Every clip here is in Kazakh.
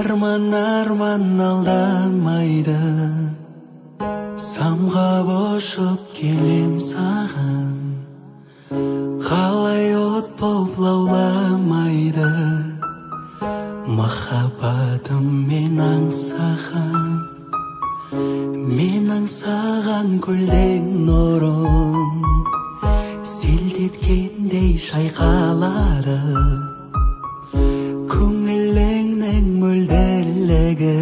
Арман алдамайды, самға бошып келем саған. Қалай от болып лауламайды, махаббатым мен аңсаған. Мен аңсаған көлдің нұрын селдеткендей шайқалады. Көңіліңнің мөлдірлігі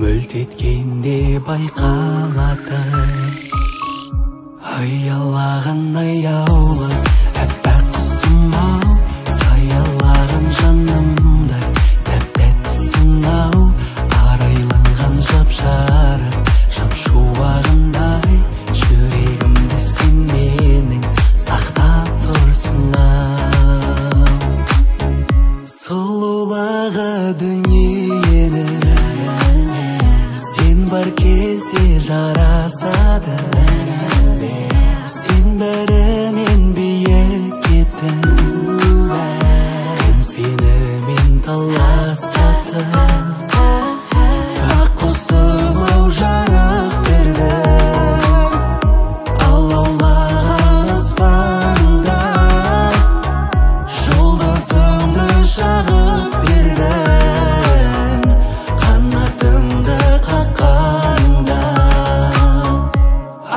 мөлт еткенде байқалады. Аялаған аяулы әппақ құсым-ау, саялаған жанымдай тәп-тәттісің-ау. Арайланған жап-жарық шам-шуағындай, жүрегімді сен менің сақтап тұрсың-ау. Сұлулығы дүниені сен бар кезде жарасады. Сен бәрінен биік еттің, кім сенімен таласады. Ақ құсым-ау жарық бердің, алаулаған аспанда. Жұлдызымды жағып бердің, қанатыңды қаққанда.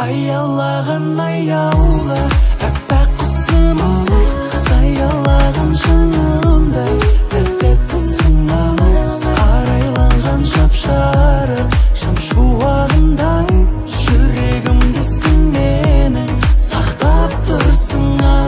Аялаған аяулы әппақ құсым-ау, саялаған жанымдай тәп-тәттісің-ау. Арайланған жап-жарық шам-шуағындай, жүрегімді сен менің сақтап тұрсың-ау.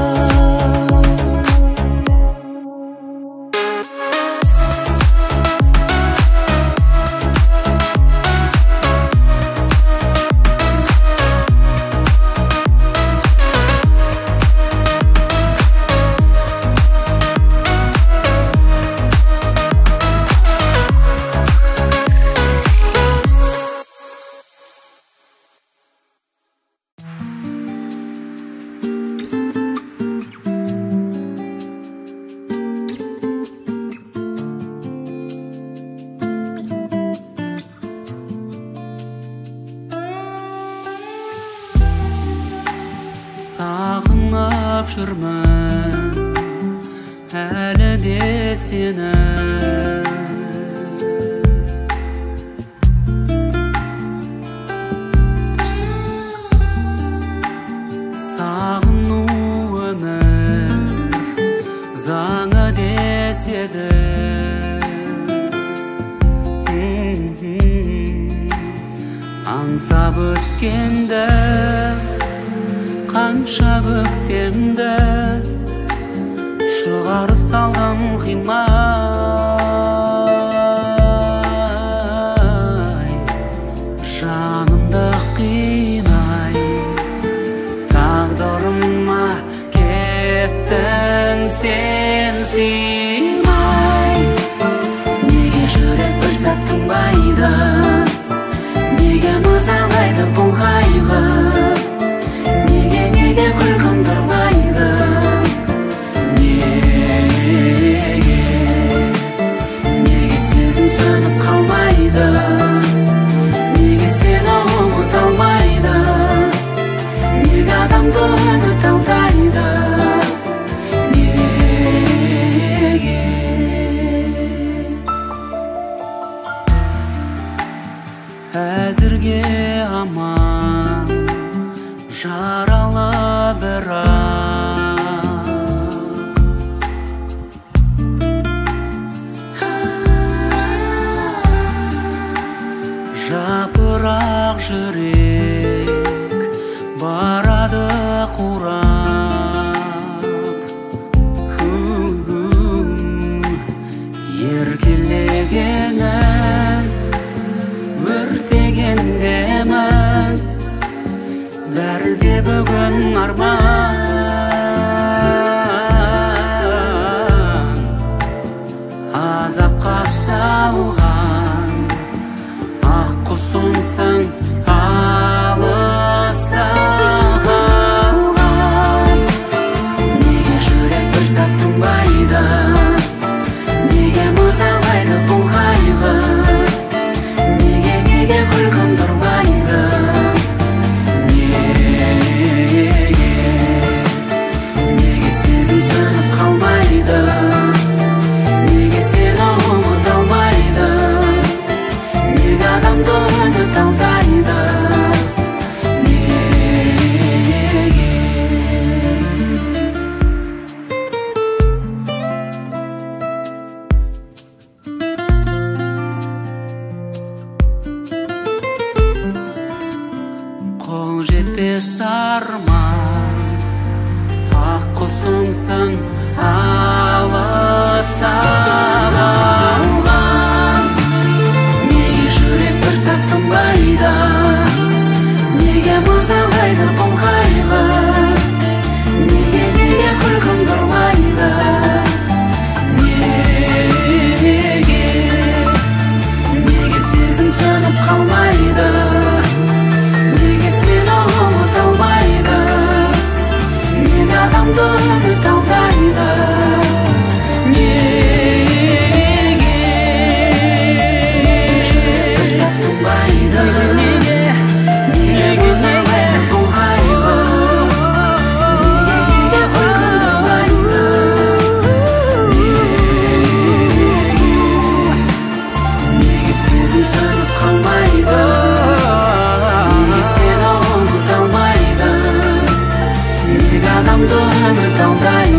Сағынып жүрмін әлі де сені. Сағыну өмір заңы деседі. Аңсап өткенді қанша көктемді шығарып салдым қимай. Жанымды қинай, тағдырыма кеттің сен сыймай. Неге жүрек бір сәт тынбайды, неге мазалайды бұл қайғы. Неге күлкім тұрмайды, неге сезім сөніп қалмайды, неге сені ұмыта алмайды, неге адамды үміт алдайды. Неге жүрсің алыста қалған? Неге жүрек бір сәт тынбайды? Неге мазалайды бұл қайғы? Неге күлкім тұрмайды? Неге сезім сөніп қалмайды? Неге сені ұмыта алмайды? Неге адамды үміт алдайды? Неге жүрек бір сәт тынбайды? Неге мазалайды бұл қайғы? Неге күлкім тұрмайды? Неге сезім сөніп қалмайды? Неге сені ұмыта алмайды? Неге адамды үміт алдайды?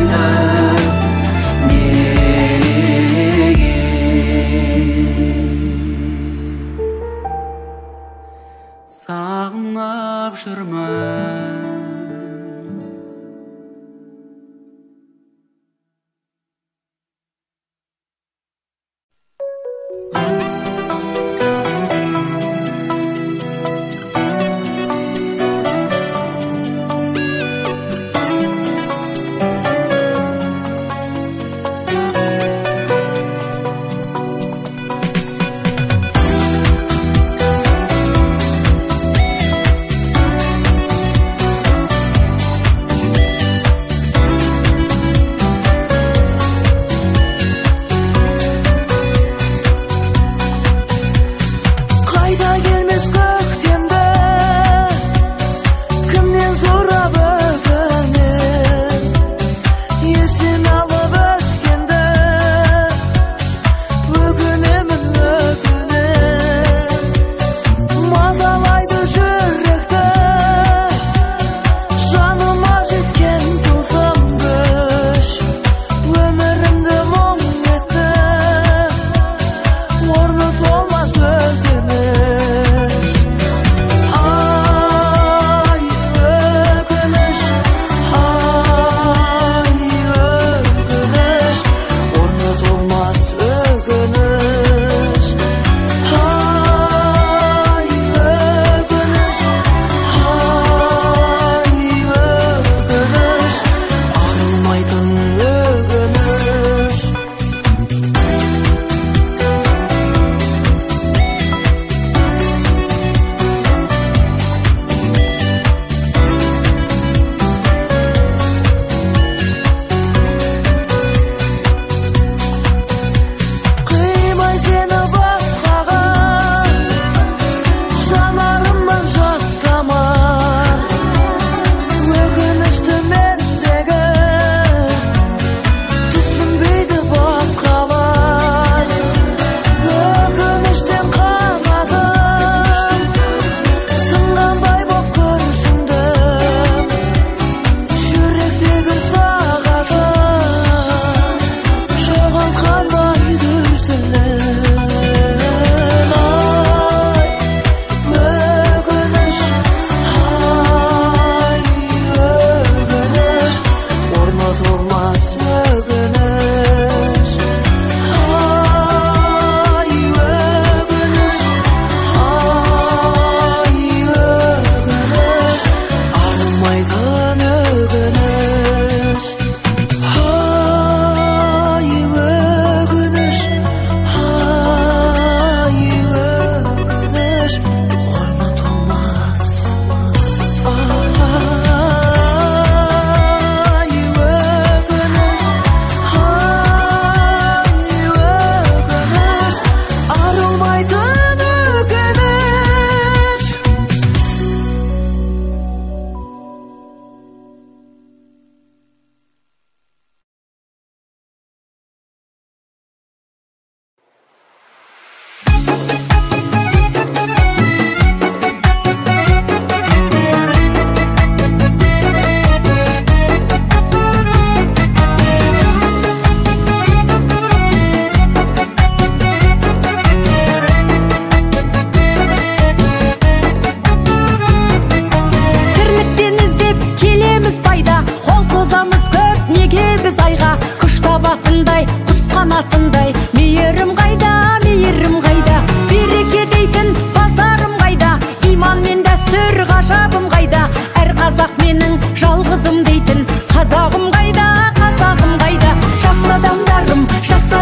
бірге біз айға күш табатындай, құс қанатындай. Мейірім қайда, мейірім қайда, береке дейтін базарым қайда, иман мен дәстүр ғажабым қайда, әр қазақ менің жалғызым дейтін қазағым қайда, қазағым қайда. Жақсы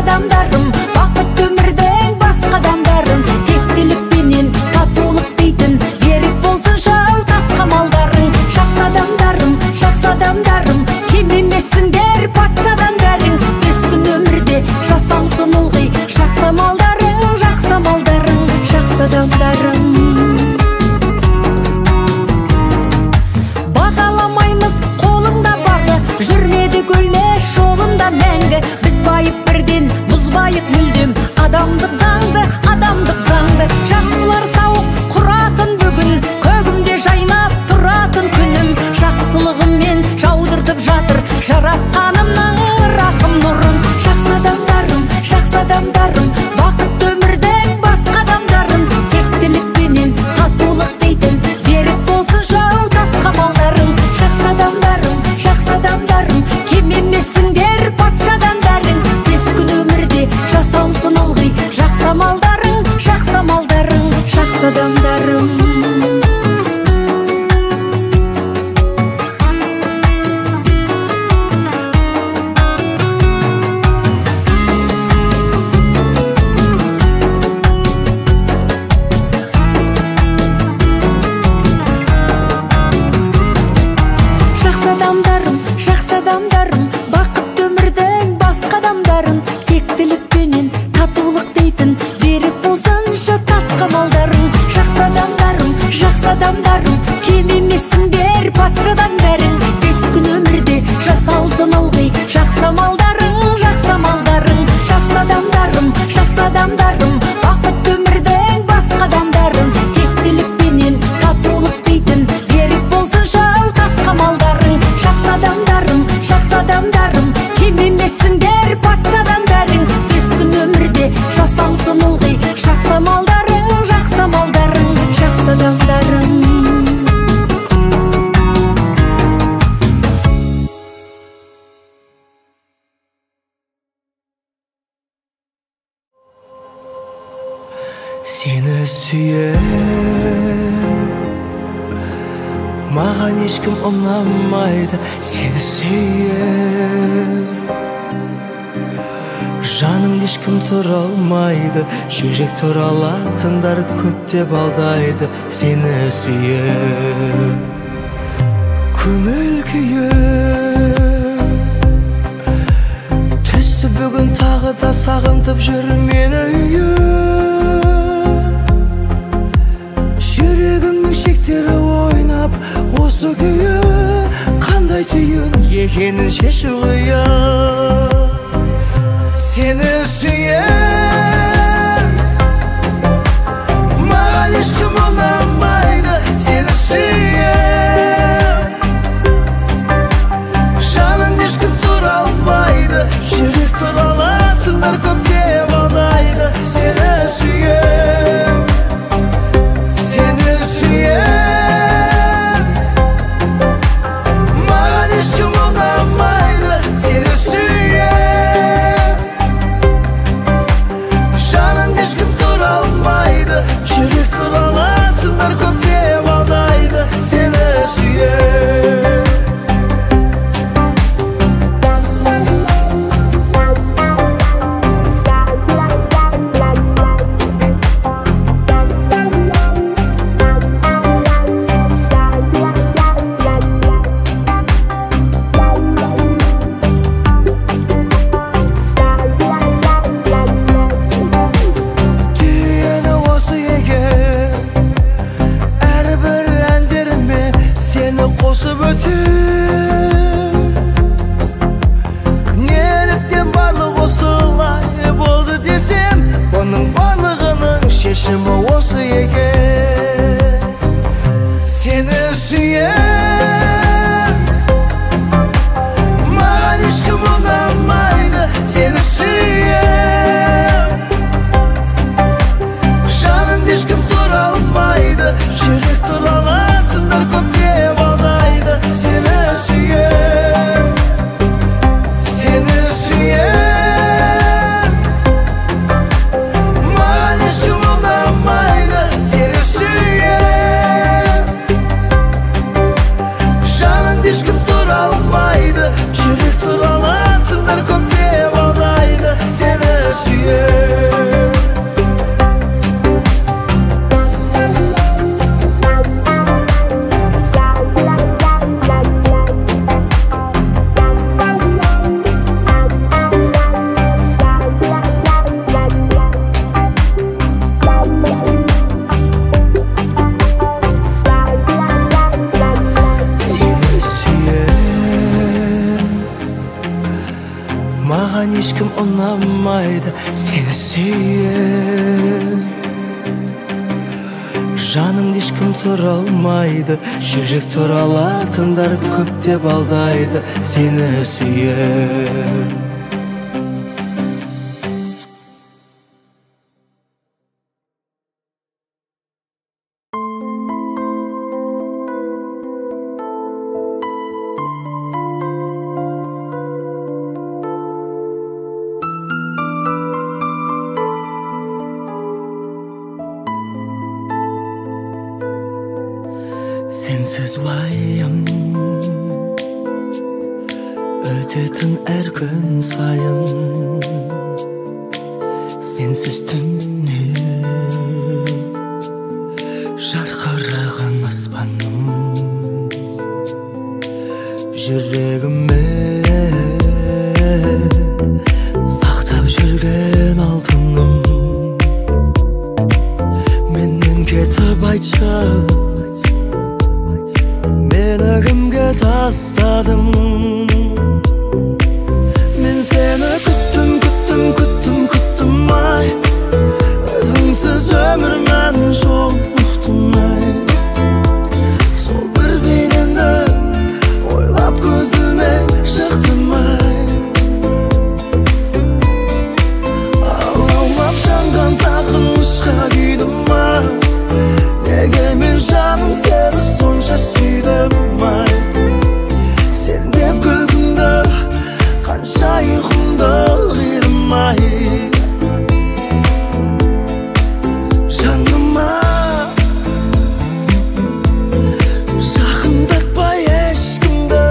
адамдарым, бақыт өмірдің басқа адамдарым, тектілікпенен татулық дейтін берік болсын жау тасқа малдарың. Жақсы адамдарым, кем емессіңдер патшадан бәрің, өскін өмірде жасалсын ылғи жақсы малдарың, жақсы малдарың. Жақсы адамдарым, бағаламаймыз қолыңда барды, жүрмеді көлеш жолында мәңгі. Біз байып бірден бұзбайық мүлдем адамдық заңды, жақсылар сауық құратын бүгін, көгімде жайнап тұратын күнім. Жақсылығыммен жаудыртып жатыр жаратқанымның рахым нұрын. Жақсы адамдарым, бақыт өмірдің басқа адамдарын, тектілікпенен татулық дейтін берік болсын жау тасқа малдарың. Жақсы адамдарым, кем емессіңдер патшадан бәрің, өскін өмірде жасалсын ылғи жақсы малдарың, жақсы малдарың. Жақсы адамдарым, бақыт өмірдің басқа адамдарын, тектілікпенен татулық дейтін берік болсыншы тасқа малдарың. Жақсы адамдарым, кем емессіңдер патшадан бәрің, өскін өмірде жасалсын ылғи жақсы малдарың, жақсы малдарың. Жақсы адамдарым, бақыт өмірдің басқа адамдарын, тектілікпенен татулық дейтін берік болсын жау тасқа малдарың. Жақсы адамдарым, кем емессіңдер патшадан бәрің, өскін өмірде жасалсын ылғи жақсы малдарың, жақсы малдарың. Жақсы адамдарым, сені сүйем, маған ешкім ұнамайды, сені сүйем. Жаның ешкім тұра алмайды, жүрек тұра алатындар көп деп алдайды, сені сүйем. Көңіл күйім түсті бүгін тағы да сағынтып жүр мені үйім. Жүрегімнің шектері ойнап осы күйі, қандай түйін екенін шешу қиын. Seni sүйем, маған ешкім ұнамайды, сені сүйем. Жаның ешкім тұра алмайды, жүрек тұра алатындар көп деп алдайды, сені сүйем. Seni sүйем, маған ешкім ұнамайды, сені сүйем. Маған ешкім ұнамайды сені сүйген. Жаныңды ешкім тұра алмайды, жүрек тұра алатындар көп деп алдайды сені сүйген. Sensiz uayım ötетін әр күн сайын, sensiz түнне жарқыраған аспаным, жүрегіме сақтап жүрген алтыным. Менен кетіп айтшы, meni kimga tasladim? Men seni kutdim ay, özüngsiz ömür men çok uqdim ay. Sol bir benimde oylab gözüme çıktım ay. Ağlab şandan saqınışqa kuydim ay. Nege men canım seni sonca süydüm ay. Sen dep gülgümde qancha uyqumda qiydim ay. Жаныма жақындатпай ешкімді,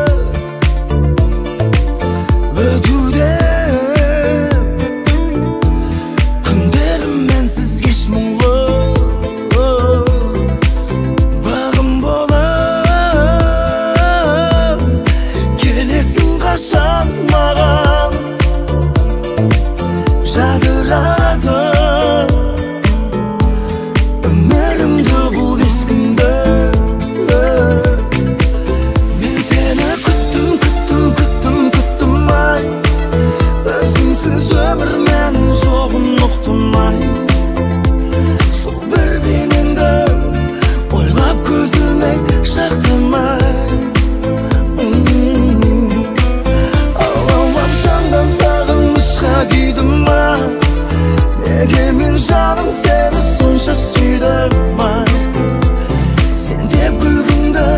өтуде күндерім менсіз кеш мұңлы. Қашан маған жадырады өмірімді бұл бес күнді. Мен сені күттім ай, өзіңсіз өмір менің жоғын ұқтым ай. Сол бір бейнеңді ойлап көзіме шақтым ай. Kuydim ay, nege men canım seni sonca süydüm ay. Sen dep gülgümde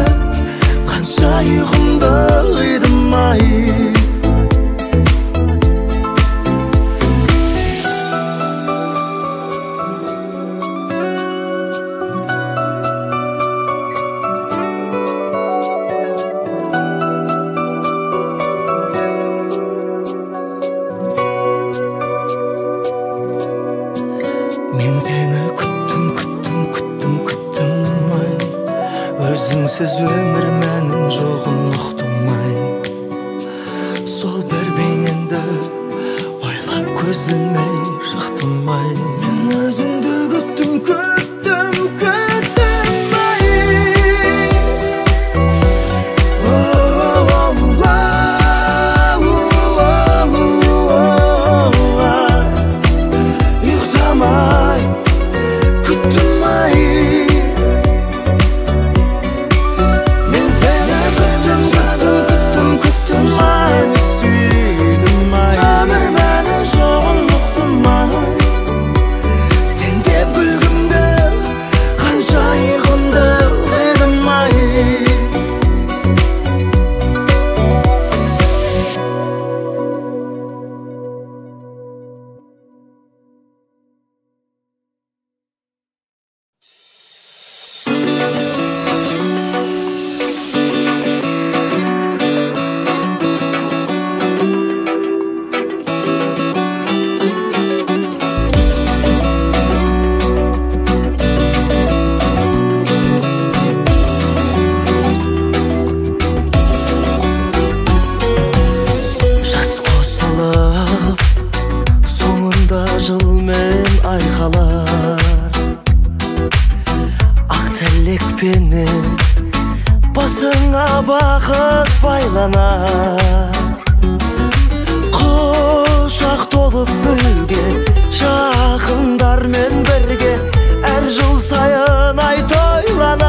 qancha uyqumda qiydim ay. Men seni kutdim ay, özüngsiz ömür menin жоғын ұқтым ay. Sol bir beyninde oylap gözüme şıktım ay. Men özüngdü küttüm ay. Uyqtamay küttüm ay. Men seni küttüm ay. Süydüm ay. Ömür menin жоғын ұқтым ay. Sen dep gülgümde qancha uyqumda qiydim ay. Жас қосылып, соңында жыл мен айқалар. Ақ тілекпенен басыңа бақыт байланар. Құс болып гүлге, жақындармен бірге әр жыл сайын ай тойланар.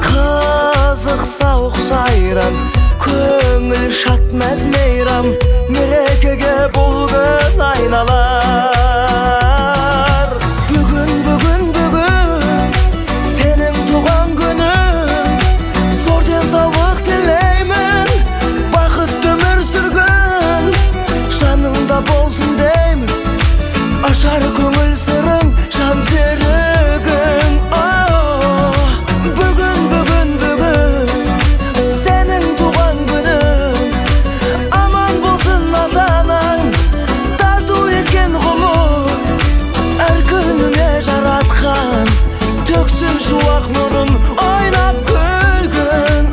Қызық сауық сайран, көңіл шат мәз мейрам, мерекеге бұл күн айналар. Бүгін сенің туған күнің, зор денсаулық тілеймін, бақытты өмір сүргін, жаныңда болсын деймін, ашар көңіл сырың, жан серігің. Бүгін сенің туған күнің, аман болсын ата-анаң, тарту еткен ғұмыр, әр күніңе жаратқан, төксін шуақ нұрын, ойнап күлгін.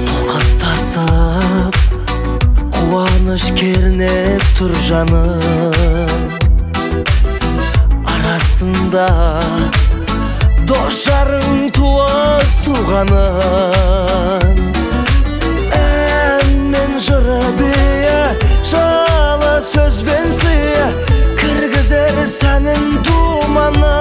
Толқаттасып қуаныш кернеп тұр жаным, арасында дос жарың, туыс туғаның. Ән мен жыры бие, жалы сөзбен сыя, кіргізер сәнін думанын.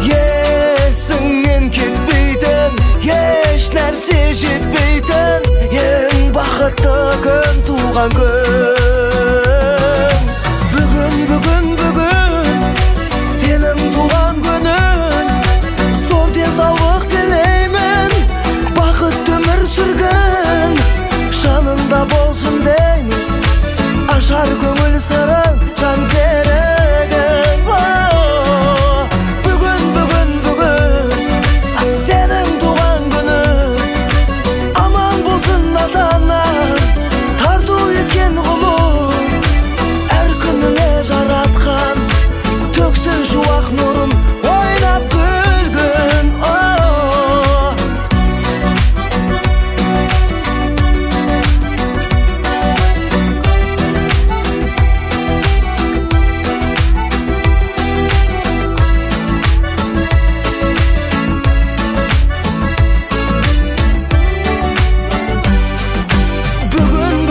Есіңнен кетпейтін, еш нәрсе жетпейтін, ең бақытты күн туған күн. Бүгін сенің туған күнің, зор денсаулық тілеймін, бақытты өмір сүргін, жанында болсын деймін, ашар көңіл сырың, жан серігің. Бүгін сенің туған күнің, аман болсын ата-анаң, тарту еткен ғұмыр, әр күніңе жаратқан, төксін шуақ нұрын, ойнап күлгін.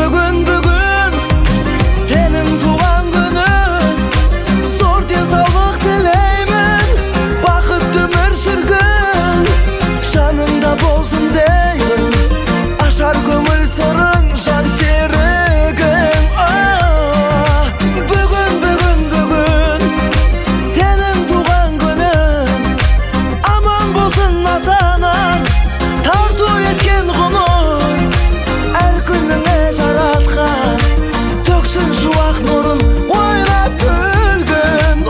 Бүгін сенің туған күнің, зор денсаулық тілеймін, бақытты өмір сүргін, жаныңда болсын деймін, ашар көңіл сырың, жан серігің. Бүгін сенің туған күнің, аман болсын ата-анаң, тарту еткен ғұмыр, әр күніңе жаратқан, төксін шуақ нұрын, ойнап күлгін.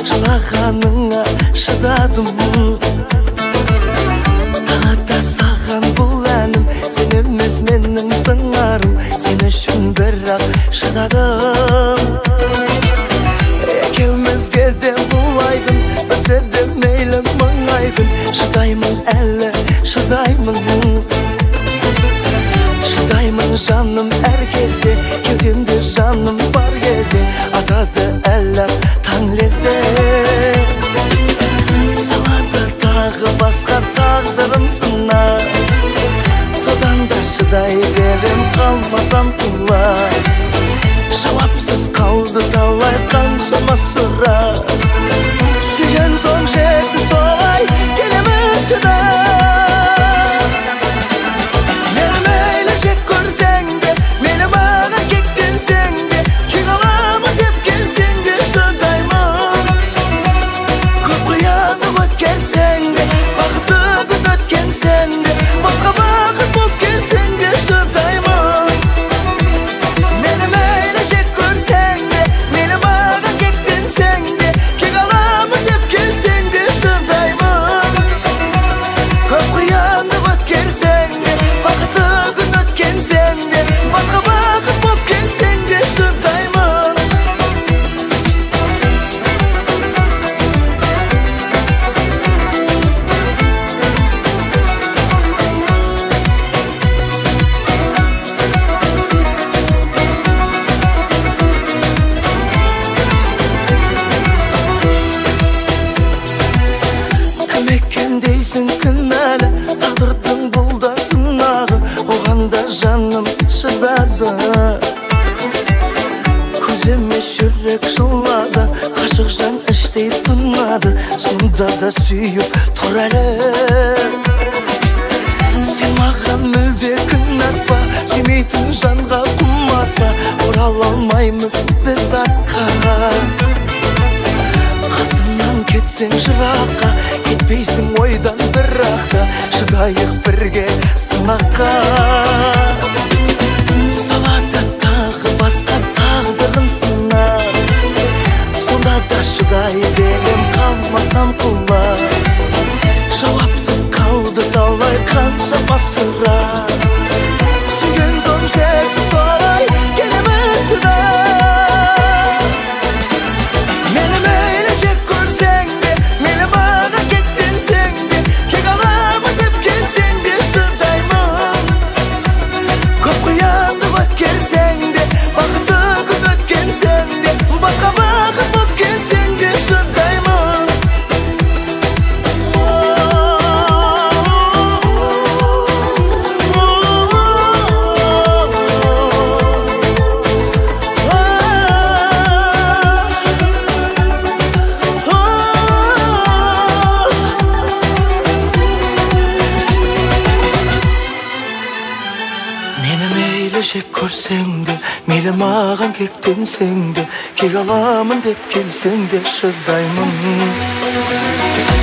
Жылағаныңа шыдадым, тағата саған бұл әнім, сен емес менің сыңарым, сен үшін бірақ шыдадым. Екеумізге де бұлайдым, өтсе де мейлі мың айдым, шыдаймын әлі, шыдаймын. Шыдаймын жаным әр кезде, кеудемде жаным бар кезде, атады әлі таң лезде. sunmadı, sonda da suyup tur әлі. Sen mağan mülde kınarpa, sümeytin жанға құмарpa, орала алмаймыз біз артқа. Қасымнан кетсең жыраққа, кетпейсің ойдан бірақта, шыдайық бірге сынаққа. Салада тағы басқа тағдырым сынар, сонда да шыдай берем қалмасам құлар. Жауапсыз қалды талай қанша масыра, сүйген соң шексіз солай келемін шыдай. Мені мейлі жек көрсең де, мені маған кеттенсең де, кек аламын деп келсең де шыдаймын. Көп қиянды өткерсең де, бақытты күн өткенсең де, басқа бақыт боп келсең де шыдаймын. Жек көрсең де, мейлі маған кектенсең де, кек аламын деп келсең де шыдаймын.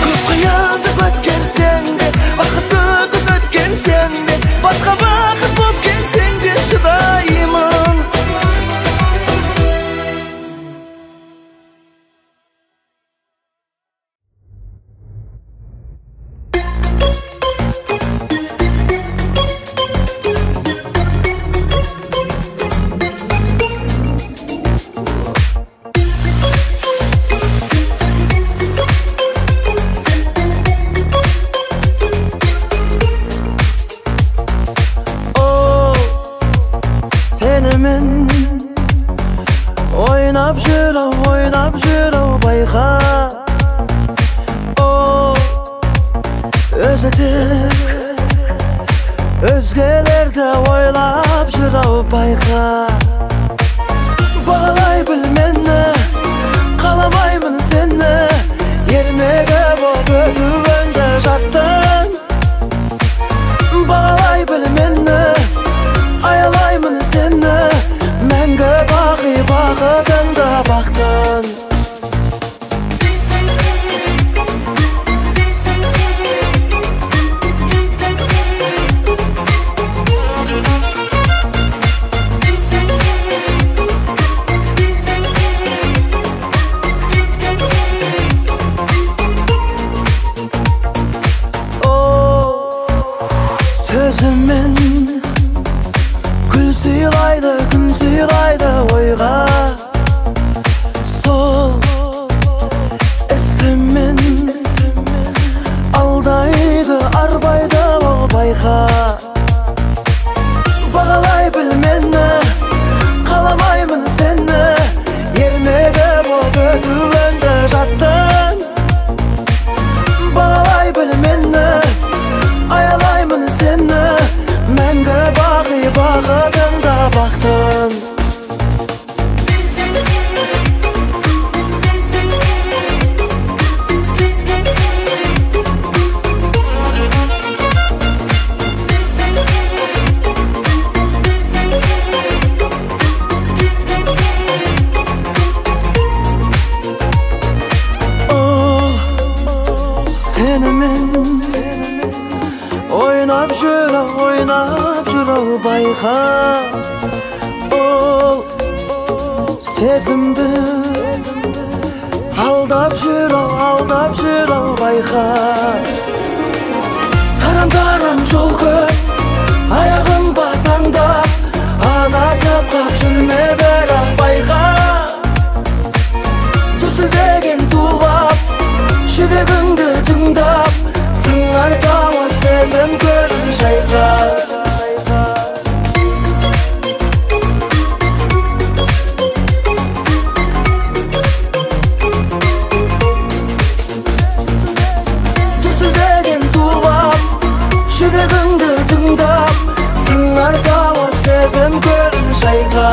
Көп қиянды өткерсең де, бақытты күн өткенсең де, басқа бақыт боп келсең де шыдаймын. Oynap жүру байқа, өзетік өзгелерді ойлап жүру байқа. Бағалай біл мені, қаламаймын сені, ермегі боп өтуіңді жаттың. Бағалай біл мені, аялаймын сені, мәңгі бақи бақытыңды бақтың. Сөзімен күн сыйлайды ойға, сол ісімен алдайды арбайды ол байқа. Бағалай біл мені, қаламаймын сені, ермегі боп өтуіңді жаттың. Бағалай біл мені, аялаймын сені, мәңгі бақи бақытыңда бақтың. Oynap жүру байқа, ол сезімді алдап жүру байқа. Тарам-тарам жол көп, аяғым басаңдап, адасып қап жүрме бірақ байқа. Дүрсілдеген тулап, жүрегіңді тыңдап, сыңар тауып сезім көрін шайқа. Дүрсілдеген тулап, жүрегіңді тыңдап, сыңар тауып сезім көрін шайқа.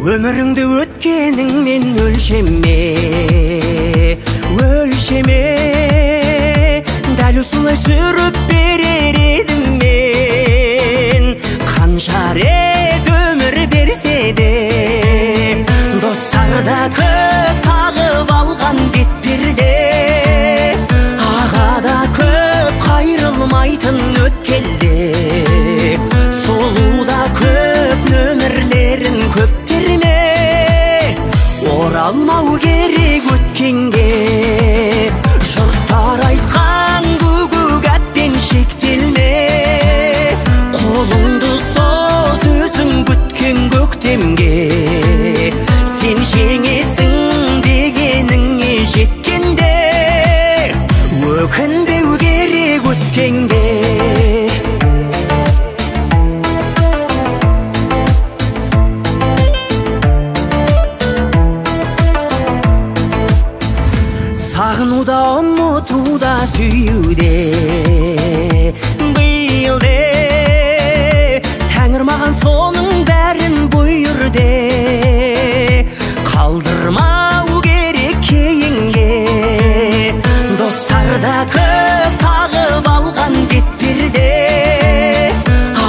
Өміріңді өткеніңмен өлшеме, өлшеме. Дәл осылай сүріп берер едім мен. Қанша рет өмір берсе де, достар да көп тағып алған бетперде. Аға да көп қайрылмайтын өткелде, солу да көп нөмірлерін көптерме. Оралмау керек өткенге, жұрттар айтқан бүгүк әппен шектелме. Қолыңды соз өзің күткен көктемге, сен жеңесің дегеніңе жеткенде. Өкінбеу керек өткенге. Сағынуда, ұмытуда, сүюде биылде. Тәңір маған соның бәрін бұйырды. Қалдырмау керек кейінге, достарда көп тағып алған бетперде.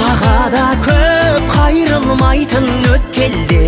Аға да көп қайрылмайтын өткелде,